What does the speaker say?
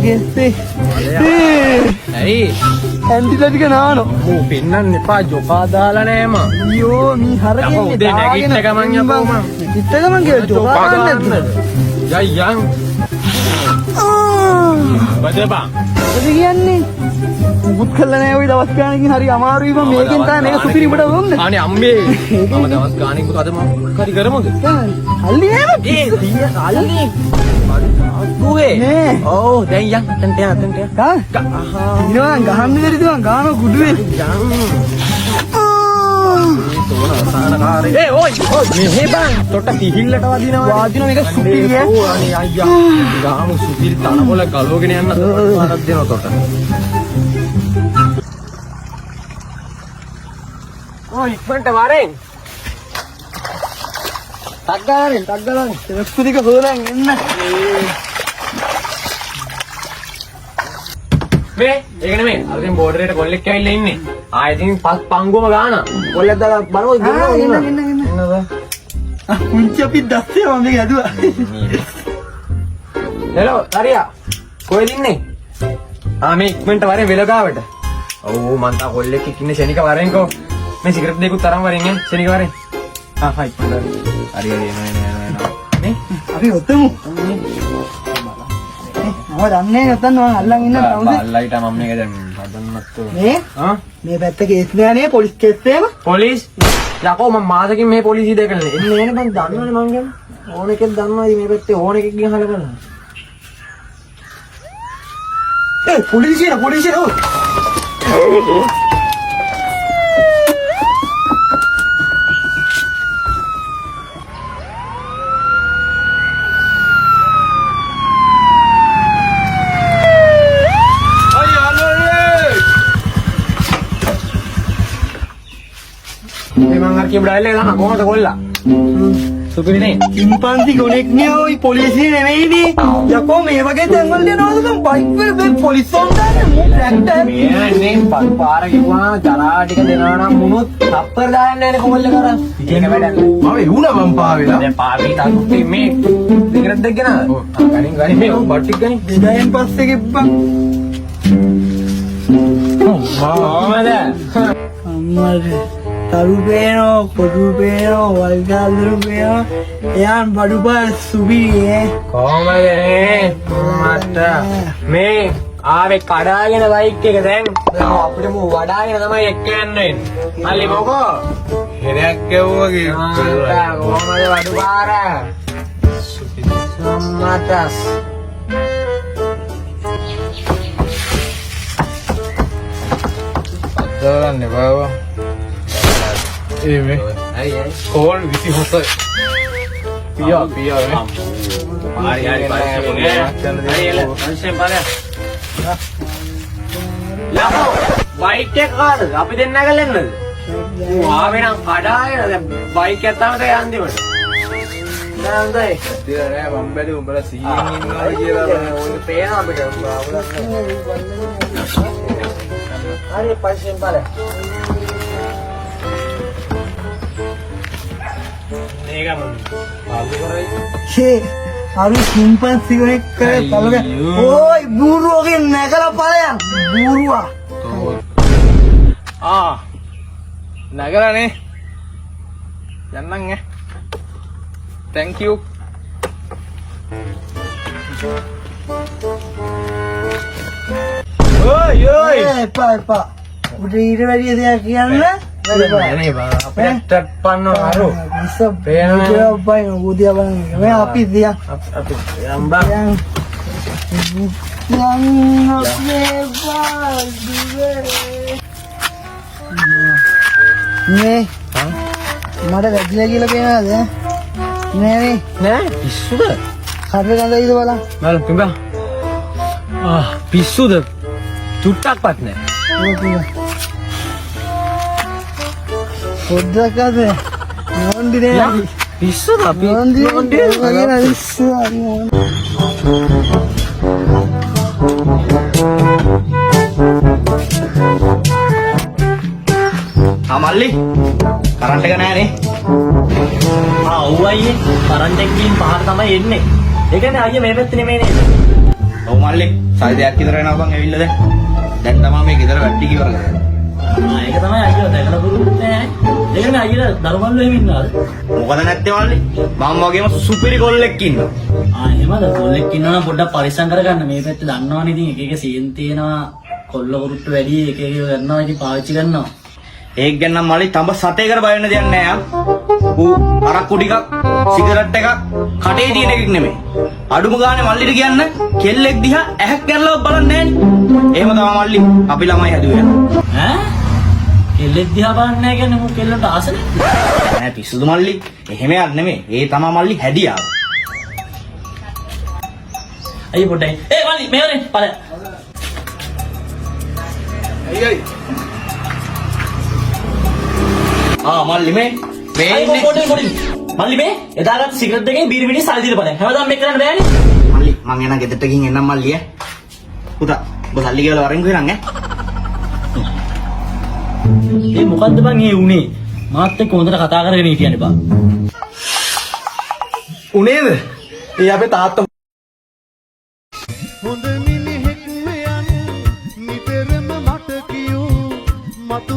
ගෙස්සේ. ඇයි? ඇන්ටිලා ටික නානෝ. මූ පෙන්නන්න එපා ජොකා දාලා නෑ මං. අයියෝ මේ හරකෙන්නේ උදේ නැගිට ගමන් යපෝ මං. නැගිට ගමන් කියලා ජොකා ගන්න නැද්ද? යන්. බදබා. මොකද කියන්නේ? මුත් කළා නෑ ওই දවස් ගානකින් හරි අමාරුයි මම මේකෙන් තමයි මේක සුපිරි උඹට දුන්නේ. අනේ අම්මේ. මම දවස් ගානකින් අද මම හරි කරමුද? හල්ලි නෑම. ඒ 100 කල්ලි. අග්ගුවේ. නේ. ඔව් දැන් යන් අතන්ට යන්. ඉනවා ගහන්න බැරිද මං ගහන කුඩුවේ. යන්. තෝන අසහනකාරී. ඒ ඔයි මෙහෙ බං තොට කිහිල්ලට වදිනවා. වාදින මේක සුපිරිය. අනේ අයියා. ගාමු සුපිරි තනකොළ ගලවගෙන යන්න තොටක් දෙනවා තොට. ඔය ඉක්මනට වරෙන්. තග්ගලන්. එක්ස්පිටික හොරන් එන්න. මේ ඒක නෙමෙයි. අරකින් බෝඩරේට කොල්ලෙක් ඇවිල්ලා ඉන්නේ. ආයෙත් පංගුවම ගාන. කොල්ලෙක් දාලා බලමු ඉන්න. පුංචි අපි දැස්සේ මම මේක ඇදුවා. හෙලෝ හරියා. කොහෙද ඉන්නේ? මේ ඉක්මනට වරෙන් වෙලගාවට. ඔව් මං තා කොල්ලෙක් ඉන්නේ ශනික වරෙන්කෝ. මේ සිගරට් දෙකක් තරම් වරින් ඈ ශනික වරෙන්. හයි. හරි එනවා. නේ අපි ඔතමු. මම දන්නේ නැත්නම් මම අල්ලන් ඉන්න තවද? අල්ලයිට මම මේක දැන් හදන්නත් මේ මේ පැත්ත කේස් නෑනේ පොලිස් කේස් එකම. පොලිස් යකෝ මම මාසකින් මේ පොලිසිය දෙකනේ. එන්නේ නේද මං දන්නවනේ මං ගැන. ඕන එකෙක් දන්නවයි මේ පැත්තේ ඕන එකෙක් ගිහලා බලන්න. පොලිසිය ඔව්. මේ මං අර කියපු ඩයල් එක ගන්න කොහොමද කොල්ලා? සුපිරිනේ. චිම්පන්සි ගොනෙක් නේ ඔය පොලිසිය නෙමෙයිනේ. යකෝ මේ වගේ තැන්වල දෙනවද මම බයික් වල මේ පොලිස් සොන්දානේ මූ ට්‍රැක්ටර්. මේ පාර කිව්වා ජරා ටික දෙනවා නම් මුණුත් තප්පර දාන්න නෑනේ කොල්ල කරා. ඒක වැඩක්. මම එවුණා මම පාවෙලා. දැන් පාරේ තත්ත්වයේ මේ සිගරට් දෙක ගෙනා. ගනින් මේ බට්ටික් ගනින්. දෙදායන් පස්සේ ගෙබ්බන්. මාමද. අම්මගේ තරු පේනෝ පොඩු පේනෝ වල්ගල්ලු පේනෝ එයාන් බඩු පාර සුබිරියේ කොහමද මට මේ ආවේ කඩාගෙන බයික් එක දැන් අපිට මු වඩාගෙන තමයි එක්ක යන්න වෙන්නේ. මල්ලි මොකෝ? හෙරයක් ගැව්වා කියලා. කොහමද බඩු පාර? සම්මතස්. අදවන්නේ බාවා. ඒ මේ අයියි. කෝල් 27. පියා හරි පස්සේ බලන්න. ලකෝ බයික් එක කාද? අපි දෙන්න ගලන්නද? ආවේ නම් කඩාගෙන දැන් බයික් එක තමයි යන්දිමට. දැන් හොඳයි. ඉතින් නෑ මම බැලි උඹලා 100න් ඉන්නවා කියලා ඕනේ පේන අපිට. හරි පස්සේ බලන්න. මේක මොකද? පාලු කරයි. ෂේ අරු චිම්පන්සි ගොනෙක් කරේ තලග ඕයි බූරුවගෙන් නැගලා ඵලයන් බූරුවා. නගලානේ. යන්නම් ඈ. thank you. ඔයි එපා උඩ ඊට වැඩිය දෙයක් කියන්න නේ බා අපිට ටප්පන්න හරෝ. පේනවා බයි උදියා බලන්න මේ අපි දියා අපි යම්බා නේ මට වැදිලා කියලා පේනවද නේ නෑ පිස්සුද? කර්ර ගඳයිද බලන්න බලන්න පිඹා. පිස්සුද? චුට්ටක්වත් නෑ. පොඩ්ඩක් අද මොන්ඩි නේ පිස්සුද අපි? මොන්ඩි වගේ පිස්සු හරි මල්ලි කරන්ට් එක නෑනේ. ඔව් අයියේ කරන්ට් එක ගින් පහර තමයි එන්නේ. ඒ කියන්නේ අයියේ මේ පැත්තේ නෙමෙයි නේද? ඔව් මල්ලි සල්ලි දෙයක් විතර වෙනවා බං ඇවිල්ලා දැන් තමයි මේ ගෙදර වැට්ටි කිවර කරන්නේ. ඒක තමයි අයියෝ දැකලා පුරුදු නෑ. ඒකනේ අයියලා ධර්මවල එහෙම ඉන්නවද? මොකද නැත්තේ මල්ලි? මම වගේම සුපිරි කොල්ලෙක් ඉන්නවා. එහෙමද? කොල්ලෙක් ඉන්නවා නම් පොඩ්ඩක් පරිස්සම් කරගන්න. මේ පැත්තේ දන්නවනේ ඉතින් එක එක සීන් තියෙනවා. කොල්ල වරුට්ට වැඩි එක එක කරනවා ඉතින් පාවිච්චි කරනවා. ඒක ගැන නම් මල්ලි තඹ සතේකට බය වෙන්න දෙයක් නෑ. ඌ අරක්කු ටිකක් සිගරට් එකක් කටේ තියෙන එකක් නෙමෙයි. අඩුම ගානේ මල්ලිට කියන්න කෙල්ලෙක් දිහා ඇහක් කරලා බලන්නේ නෑනේ. එහෙම තමයි මල්ලි අපි ළමයි හැදුවේ. ඈ? කෙල්ලෙක් දිහා බලන්නේ නැහැ කියන්නේ මු කෙල්ලන්ට ආසනේ. නෑ පිස්සුදු මල්ලි. එහෙම යන්නේ නෙමෙයි. ඒ තමයි මල්ලි හැදියාව. අයියෝ පොඩ්ඩයි. මල්ලි මෙහෙවනේ පළ. අයියයි. මල්ලි මේ අයියෝ පොඩ්ඩයි. මල්ලි මේ එදාගත් සිගරට් එකේ බීරි මිනිස් සල්ලි දීලා බලන්න. හැමදාම මේක කරන්න බෑනේ. මල්ලි මං එන ගෙදරට ගිහින් එන්නම් මල්ලි ඈ. පුතා ඔබ සල්ලි කියලා වරෙන් ගිහන් ඈ. මොකද්ද බං ඒ උනේ? මාත් එක්ක හොඳට කතා කරගෙන හිටියනේ බං. උනේද? ඒ අපේ තාත්තා හොඳ මිනිහෙක් මෙයන් නිතරම මට කියූ මතු